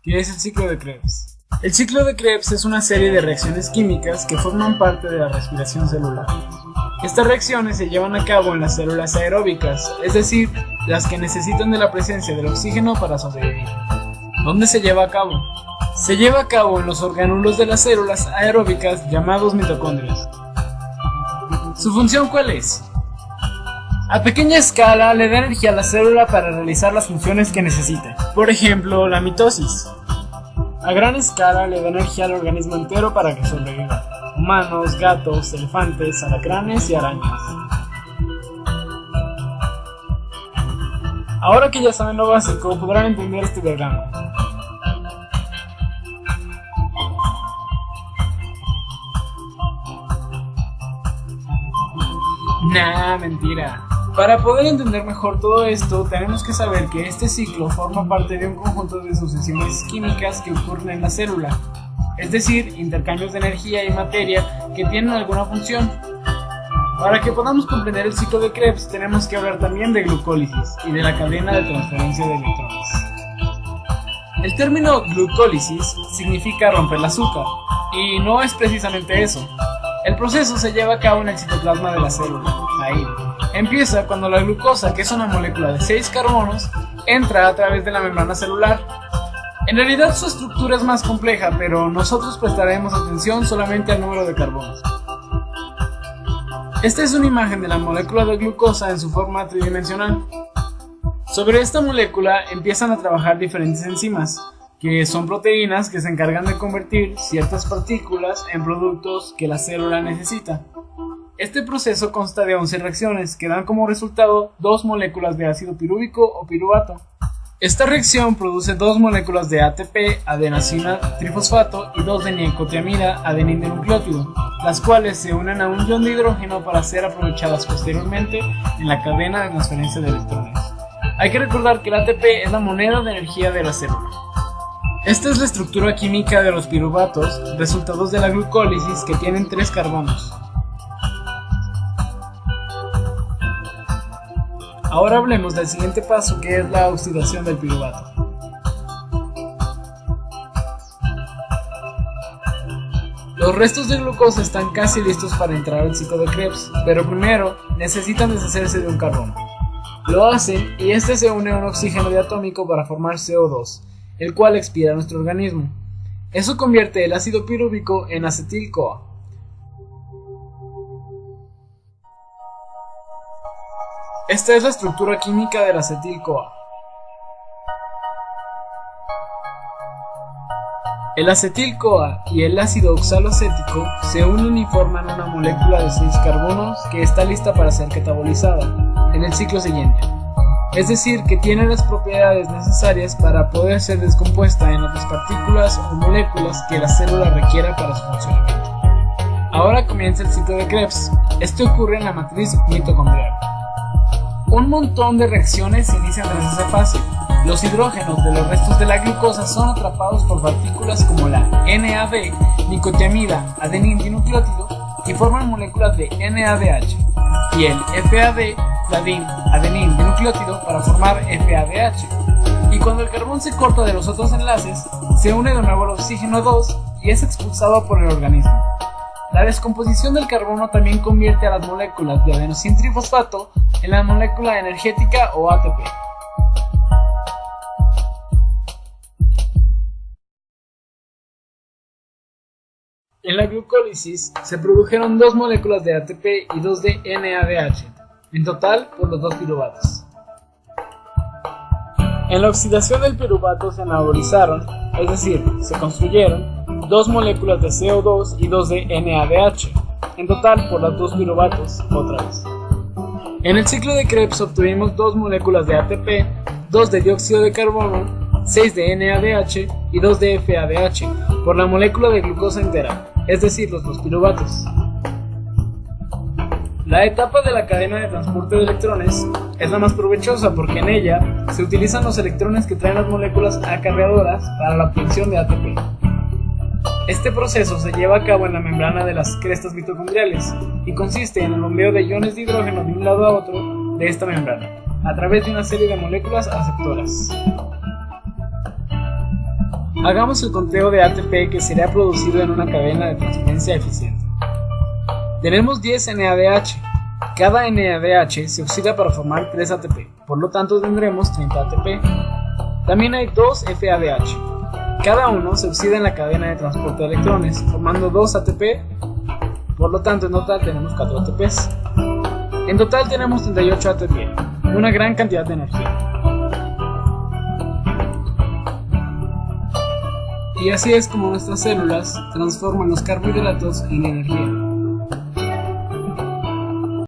¿Qué es el ciclo de Krebs? El ciclo de Krebs es una serie de reacciones químicas que forman parte de la respiración celular. Estas reacciones se llevan a cabo en las células aeróbicas, es decir, las que necesitan de la presencia del oxígeno para sobrevivir. ¿Dónde se lleva a cabo? Se lleva a cabo en los orgánulos de las células aeróbicas llamados mitocondrias. ¿Su función cuál es? A pequeña escala le da energía a la célula para realizar las funciones que necesita. Por ejemplo, la mitosis. A gran escala le da energía al organismo entero para que sobreviva. Humanos, gatos, elefantes, alacranes y arañas. Ahora que ya saben lo básico, podrán entender este diagrama. Nah, mentira. Para poder entender mejor todo esto, tenemos que saber que este ciclo forma parte de un conjunto de sucesiones químicas que ocurren en la célula, es decir, intercambios de energía y materia que tienen alguna función. Para que podamos comprender el ciclo de Krebs, tenemos que hablar también de glucólisis y de la cadena de transferencia de electrones. El término glucólisis significa romper el azúcar, y no es precisamente eso. El proceso se lleva a cabo en el citoplasma de la célula. Ahí. Empieza cuando la glucosa, que es una molécula de 6 carbonos, entra a través de la membrana celular. En realidad su estructura es más compleja, pero nosotros prestaremos atención solamente al número de carbonos. Esta es una imagen de la molécula de glucosa en su forma tridimensional. Sobre esta molécula empiezan a trabajar diferentes enzimas, que son proteínas que se encargan de convertir ciertas partículas en productos que la célula necesita. Este proceso consta de 11 reacciones que dan como resultado 2 moléculas de ácido pirúvico o piruvato. Esta reacción produce 2 moléculas de ATP, adenosina trifosfato, y 2 de nicotiamida, adenindinucleótido, las cuales se unen a un ion de hidrógeno para ser aprovechadas posteriormente en la cadena de transferencia de electrones. Hay que recordar que el ATP es la moneda de energía de la célula. Esta es la estructura química de los piruvatos, resultados de la glucólisis, que tienen 3 carbonos. Ahora hablemos del siguiente paso, que es la oxidación del piruvato. Los restos de glucosa están casi listos para entrar al ciclo de Krebs, pero primero necesitan deshacerse de un carbono. Lo hacen y este se une a un oxígeno diatómico para formar CO2, el cual expira nuestro organismo. Eso convierte el ácido pirúvico en acetil-CoA. Esta es la estructura química del acetil-CoA. El acetil-CoA y el ácido oxaloacético se unen y forman una molécula de 6 carbonos que está lista para ser catabolizada en el ciclo siguiente. Es decir, que tiene las propiedades necesarias para poder ser descompuesta en otras partículas o moléculas que la célula requiera para su funcionamiento. Ahora comienza el ciclo de Krebs. Este ocurre en la matriz mitocondrial. Un montón de reacciones se inician desde esa fase. Los hidrógenos de los restos de la glucosa son atrapados por partículas como la NAD, nicotiamida, adenindinucleótido, y forman moléculas de NADH, y el FAD, adenindinucleótido, para formar FADH. Y cuando el carbón se corta de los otros enlaces, se une de nuevo el oxígeno 2 y es expulsado por el organismo. La descomposición del carbono también convierte a las moléculas de adenosín trifosfato en la molécula energética o ATP. En la glucólisis se produjeron 2 moléculas de ATP y 2 de NADH, en total por los 2 piruvatos. En la oxidación del piruvato se anabolizaron, es decir, se construyeron 2 moléculas de CO2 y 2 de NADH, en total por los 2 piruvatos, otra vez. En el ciclo de Krebs obtuvimos 2 moléculas de ATP, 2 de dióxido de carbono, 6 de NADH y 2 de FADH, por la molécula de glucosa entera, es decir, los 2 piruvatos. La etapa de la cadena de transporte de electrones es la más provechosa porque en ella se utilizan los electrones que traen las moléculas acarreadoras para la obtención de ATP. Este proceso se lleva a cabo en la membrana de las crestas mitocondriales y consiste en el bombeo de iones de hidrógeno de un lado a otro de esta membrana, a través de una serie de moléculas aceptoras. Hagamos el conteo de ATP que sería producido en una cadena de transferencia eficiente. Tenemos 10 NADH. Cada NADH se oxida para formar 3 ATP, por lo tanto tendremos 30 ATP. También hay 2 FADH. Cada uno se oxida en la cadena de transporte de electrones, formando 2 ATP, por lo tanto en total tenemos 4 ATPs. En total tenemos 38 ATP, una gran cantidad de energía. Y así es como nuestras células transforman los carbohidratos en energía.